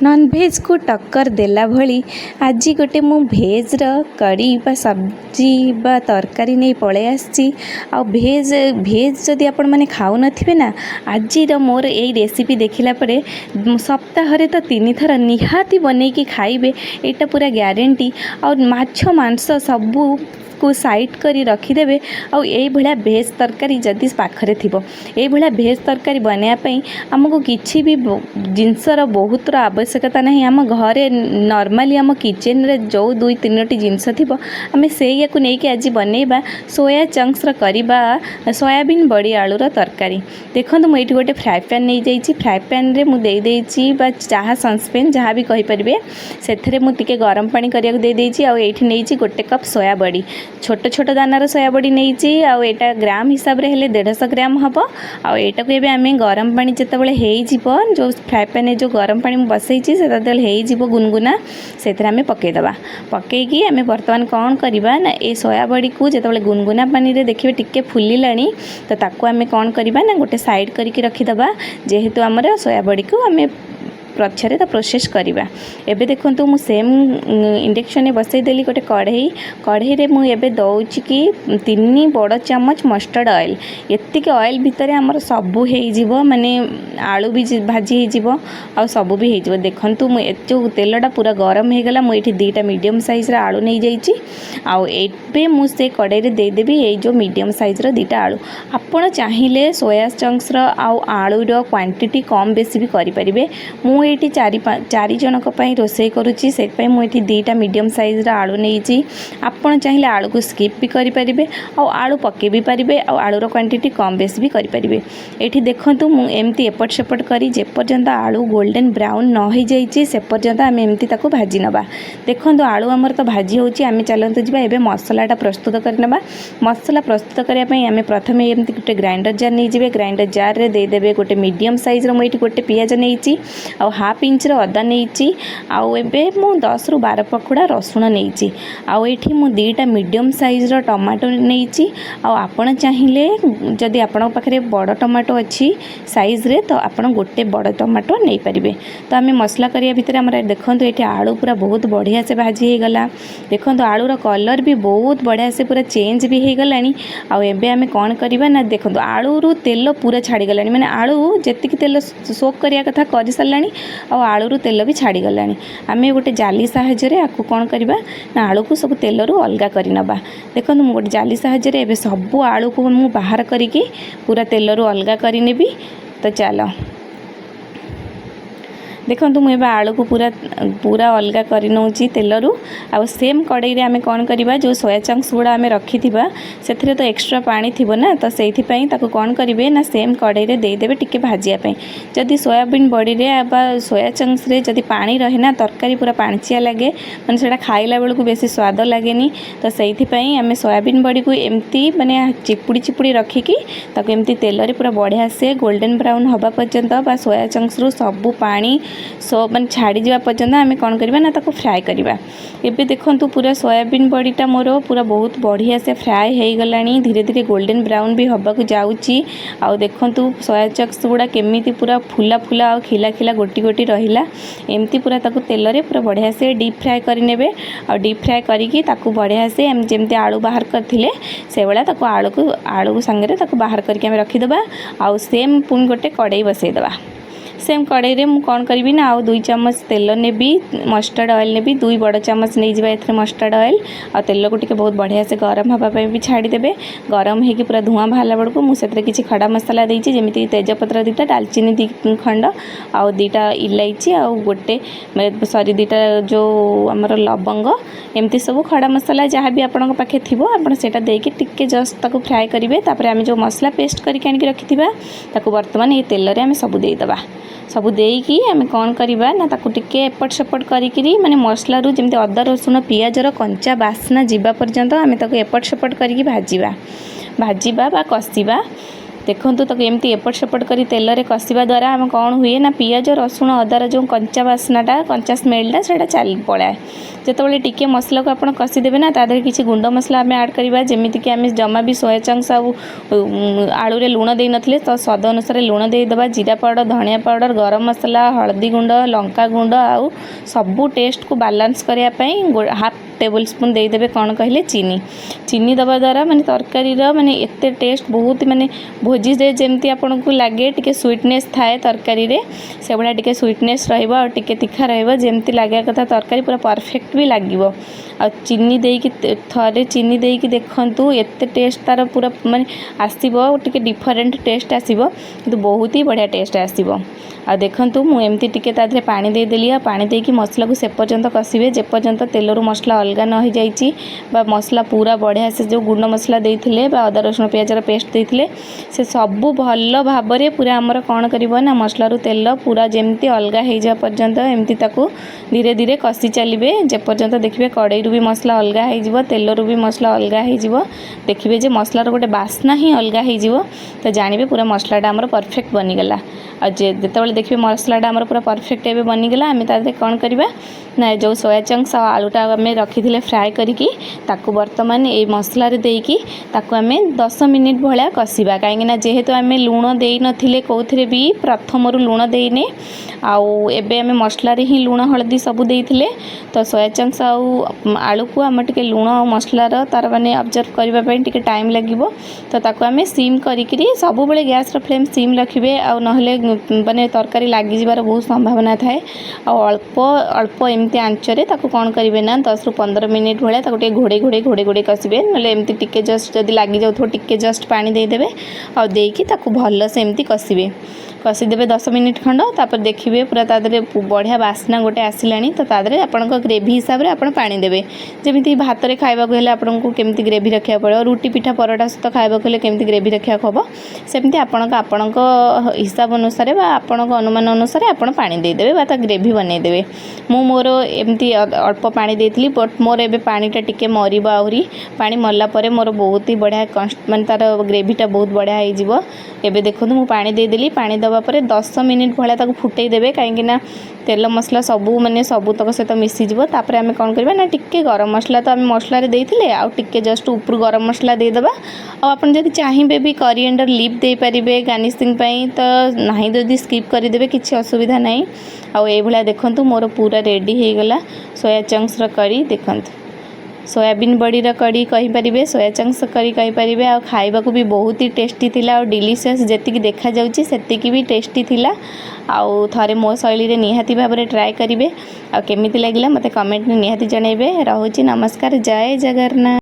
Non-veg को टक्कर देला भली आज गोटे मु भेज्र कड़ी बा सब्जी बा तरकारी नहीं पलि आसी आ भेज भेज जदि आपण मैंने खाऊ नथिबे ना आज मोर यही रेसिपी देखिला परे सप्ताह तो 3 थर निहाती बनैकी खाइबे एटा पूरा ग्यारंटी। और माछ मांस सबू को साइड करी रखिदेवे आ भलिया भेज तरकारी जदि पाखरे थिबो ए भलिया भेज तरकारी बनाया पई हमको किछि भी जिनसर बहुत आवश्यकता नहीं। आम घरे नॉर्मली आम किचन रे जो 2-3टी जिनस थिबो आमे सेया को नेकी आज बनैबा सोया चंक्स र करिबा सोयाबीन बड़ी आलूर तरकारी। देखंतु मु एठी गोटे फ्राई पैन नै जाईची फ्राई पैन रे मु देई देईची बा चाहा सनस्पेन जहाँ भी कहि परिबे सेथरे मु टिके गरम पानी करिया को देई देईची आ एठी नैची गोटे कप सोया बड़ी छोट छोट दानार सोया बड़ी नहीं आटा ग्राम हिसाब रे हेले 150 ग्राम हम आटा को एबे आमे गरम पानी जितेबाला हो जो फ्राए पैन जो गरम पानी बसई हो गुनगुना से पकईदबा पकईकी आमे बर्तमान कौन करवा ना ये सोया बड़ी को जितेबाला गुनगुना पानी रे देखिए टिके फुलिलानी तो ताको आमे कौन करवा ना गोटे साइड करके रखीदबा जेहेतु आमर सोया बड़ी को आमे पछरे तो प्रोसेस करवा। एबे देखंतु मु सेम इंडक्शन बसई देली गोटे कढ़ई रे मु एबे दउची कि 3 बड़ चामच मस्टर्ड ऑयल एतिके ऑयल भितर हमर सबु हेई जिवो माने आलू भी भाजी हेई जिवो आ सबु भी हेई जिवो। देखंतु मु जो तेलटा पूरा गरम हे गला मु एठी 2टा मीडियम साइज रा आलू नै जाईची आ एबे मु से कढ़ई रे दे देबी ए जो मीडियम साइज रा 2टा आलू। आपण चाहिले सोया चंक्स रा आ आलू रो क्वांटिटी कम बेसी भी करि परिबे। मु एठी 4 जनक पई रोसई करूची से पई मु एठी 2टा मीडियम साइज रा आलू नैची। आपण चाहिले आलू को स्किप भी करि परिबे आ आलू पके भी परिबे आ आलू रो क्वांटिटी कम बेसी भी करि परिबे। एठी देखंतु मु एम्ति एपट सेपट करी जे पर्यंत आलू गोल्डन ब्राउन न हो जाईची से पर्यंत आमे एम्ति ताको भाजी नबा। देखंतु आलू हमर तो भाजी होची आमे चलंतु जिबा एबे मसालाटा प्रस्तुत करनबा। मसाला प्रस्तुत करिया पई आमे प्रथमे एम्ति गोटे ग्राइंडर जार नै जिबे ग्राइंडर जार रे दे देबे गोटे मीडियम साइज रो मु एठी गोटे पियाज नैची आ हाफ इंच रो अदा नैची आ एबे मु 10 रु 12 पकुड़ा रसुण नैची आ एठी मु 2टा मीडियम साइज रो टमाटो नैची आ आपण चाहिले जदि आपण पाखरे बड़ टमाटो अछि साइज रे तो आपण गोटे बड़ टमाटो नै परिबे। तो आमे मसला करिया भितर हमरा देखंतु एठी आलू पूरा बहुत बढ़िया से भाजी हे गला। देखंतु आलू रो कलर भी बहुत बढ़िया से पूरा चेंज भी हे गलानी आ एबे आमे कोन करबा ना देखंतु आलू रो तेल पूरा छाड़ी गलानी माने आलू जेतिक तेल सोक करिया कथा करि सल्लानी आ आलू रो तेल भी छाड़ी गलानी। आमे गोटे जाली साहाय्य रे आकु कोन करबा ना आलू को सब तेल रो अलगा करि नबा। देखंतु मु गोटे जाली साहाय्य रे एबे सब आलू को मु बाहर करिकी पूरा तेल रो अलगा करि नेबी। तो चलो देखंतु मु एबा आलू को पूरा पूरा अलगा करि नउची तेलरू आ सेम कढ़ई रे आमे कोन करबा जो सोया चंक्स गुडा आमे रखी थिबा सेथरे तो एक्स्ट्रा पानी थिबो ना तो सेथि पई ताको कोन करिवे ना सेम कढ़ई रे दे देबे टिके भाजिया पई। जदि सोयाबीन बड़ी रे बा सोया चंक्स रे जदि पानी रहे ना तरकारी पूरा पाणचिया लागे माने सेटा खाइला बेलू बेसी स्वाद लागेनी। तो सेथि पई आमे सोयाबीन बड़ी को एम्ति माने चिपुड़ी चिपुड़ी रखिकी ताको एम्ति तेल रे पूरा बढ़िया से गोल्डन ब्राउन हबा पर्यंत बा सोया चंक्स रो सबु पानी सो मैंने छाड़ी जावा पर्यंत आम कौन करवा ना ताको फ्राए करवा। एबे देखंतु पूरा सोयाबीन बड़ीटा मोर पूरा बहुत बढ़िया से फ्राए हो गलानी धीरे धीरे गोल्डन ब्राउन भी हवा को जाऊँगी। आउ देखंतु सोया चंक्स गुड़ा केमिति पूरा फुला फुला और खिला खिला गोटी गोटी रहिला एमती पूरा ताको तेल रे पूरा बढ़िया से डीप फ्राए करनेबे और डीप फ्राए करिकी ताको बढ़िया से जेमती आलू बाहर करथिले से बेला ताको आलू संगे ताको बाहर करके आमे रखिदबा। आउ सेम पुन गोटे कढ़ई बसईदबा। सेम कढ़ई रे मु कौन करी ना आउ 2 चम्मच तेल नेबी मस्टर्ड ऑयल नेबी 2 बड़ चम्मच नहीं जावा एथरे मस्टर्ड ऑयल आ तेल को टिके बहुत बढ़िया से गरम हवा पे भी छाड़ी देबे। गरम हे कि पूरा धुआं बाहला बड़को मु सेतरे किछि खड़ा मसाला देइछि जेमिति तेजपत्र 2टा दालचीनी 2 खंड आ 2टा इलायची आ गोटे सॉरी 2टा जो हमर लवंग एमती सब खड़ा मसाला जहाँ भी आपन पाखे थिबो आपन सेटा देके टिके जस्ट ताको फ्राई करिवे। तापर आमे जो मसला पेस्ट करके आनिक रखिथिबा ताको वर्तमान ये तेल रे आमे सब देई दबा। सब देकी आमे कौन करवा ना ताको टिके एपट सेपट करी माने मसला रू जेमते अदा रसुण पियाजर कंचा बास्ना जीवा पर्यंत आमे ताको एपट सेपट करी भाजीबा बा कषिबा। देखंतु ताको एमती एपट सेपट करी तेल रे कसिबा द्वारा आम कौन हुए ना पियाज रसुण अदार जो कंचा बास्नाटा कंचा स्मेलटा सेटा चल पलाए। जितेबाला टिके मसला को आप कषिदेवे ना तादेह किसी गुंड मसला आम आड करवा जमीक आम जमा भी सोया चंक्स आलू रे लुण दे नथिले तो स्वाद अनुसार लुण देदेबा जीरा पाउडर धनिया पाउडर गरम मसला हल्दी गुंड लंका गुंड आउ सबू टेस्ट को बालांस करने हाफ टेबल स्पून देदेवे कौन कहले चीनी चीनी दबा द्वारा माने तरकारी माने एते टेस्ट बहुत माने भोजी से जमती आपन को लगे टिके स्वीटनेस थाए तरकारी रे से बडा टिके स्वीटनेस रहइबो और टिके तीखा रहइबो जेमती लागे कथा तरकारी पूरा परफेक्ट भी लागिबो। आ चीनी देकी थरे चीनी देकी देखंतु एते टेस्ट तार पूरा माने आसीबो टिके डिफरेंट टेस्ट आसीबो किंतु बहुत ही बढ़िया टेस्ट आसीबो। आ देखंतु मु एमती टिके तादरे पानी दे देली आ पानी देकी मसला को से पर्यंत कसिबे जे पर्यंत तेलरु मसला अलगा न हो जाइछि बा मसला पूरा बढ़िया से जो गुंड मसला देइथिले बा अदा रसुण प्याजर पेस्ट देइथिले से सबु भल भाबरे पूरा हमर कोन करिवो ना मसला रु तेल पूरा जेमती अलगा हे जा पर्यंत एमती ताकू धीरे धीरे कसी चलिबे जे पर्यंत देखिबे कड़ाई रु भी मसला अलगा हे जिवो तेल रु भी मसला अलगा हे जिवो देखिबे जे मसला रो गोटे बास्ना ही अलगा हे जिवो तो जानिबे पूरा मसलाटा हमर परफेक्ट बनी गला। आ जेतेबेले देखिए मसलाटा आमर पूरा परफेक्ट एवं बनीगला आम तादे कौन करवा ना जो सोया चंक्स आलूटा आम रखी फ्राए करिकी ताकू बर्तमान ये मसला देकी ताकू आम 10 मिनिट भाया कषा कहीं जेहेतु आम लुण दे नथिले कौथिरे भी प्रथम लुण देने आउ एबे आम मसला ही लुण हलदी सब देइथिले तो सोया चंक्स आलू को आम टिके लुण और मसलार तार माने ऑब्जर्व करबा टिके टाइम लागिबो तो ताकू आम सीम करिकरी सब बेले गैस रो फ्लेम सीम रखिबे आ नहले माने तरकारी लागी जिबार बहुत संभावना थाए आ अल्प अल्प एमती आंचरे ताकू कौन करेंगे ना 10 ରୁ 15 मिनिट भाया टे घोड़े घोड़े घोड़े घोड़े कषे ना एमती टिके जस्ट जदि लगी जाऊ टिके जस्ट पानी देदेवे आ देकी ताकू भल से एमती कषिबे कषिदेवे 10 मिनिट खंड तापर देखिए पूरा तादरे बढ़िया बास्ना गोटे आसला तो तादरे आपण ग्रेवी हिसाब से आप पानी देवे जमी भात में खाइबा आपन को केमती ग्रेवी रखा पड़ो रुटी पिठा परोटा सहित खाइबा केमती ग्रेवी रखा हम सेमती आपण हिसाब अनुसार आपण अनुमान अनुसार आप पानी देदेवे बा ग्रेवी बनईदेवे मु मोर एमती अल्प पानी देती बट मोर ए पानीटा टिके मरब आहरी पानी मरला परे मोर बहुत ही बढ़िया मान तार ग्रेवीटा बहुत बढ़िया हो एबे देखो मु पानी देदेली पानी दबा परे 10 मिनिट भाया फुटई देवे कहीं तेल मसला सबू माने सबू तक सहित मिसीज तापर आम कौन करवा ना टिके गरम मसला तो आम मसला देते आउ टिके जस्ट ऊपर गरम मसला देदेबा आपन जदि चाहिए भी करिएंडर लीफ दे पारिबे गार्निशिंग पई तो नहीं जदि स्किप करदेबे किसी असुविधा नहीं आउ ए भला देखंतु मोर पूरा रेडी हो गला सोया चंक्स रो करी देखंतु सोयाबीन बड़ी कड़ी कहींपारे सोया चंक्स करी कहींपारे आ खाइबा भी बहुत ही टेस्टी थिला और डिलीशियस जेतिकी देखा जाउची सेतिकी भी टेस्टी थिला आउ थरे मो शैली रे निहाती भाव में ट्राए करेंगे आ केमिति लागिला मते कमेंट में निहाती जनइबे। रहुची नमस्कार जय जगन्नाथ।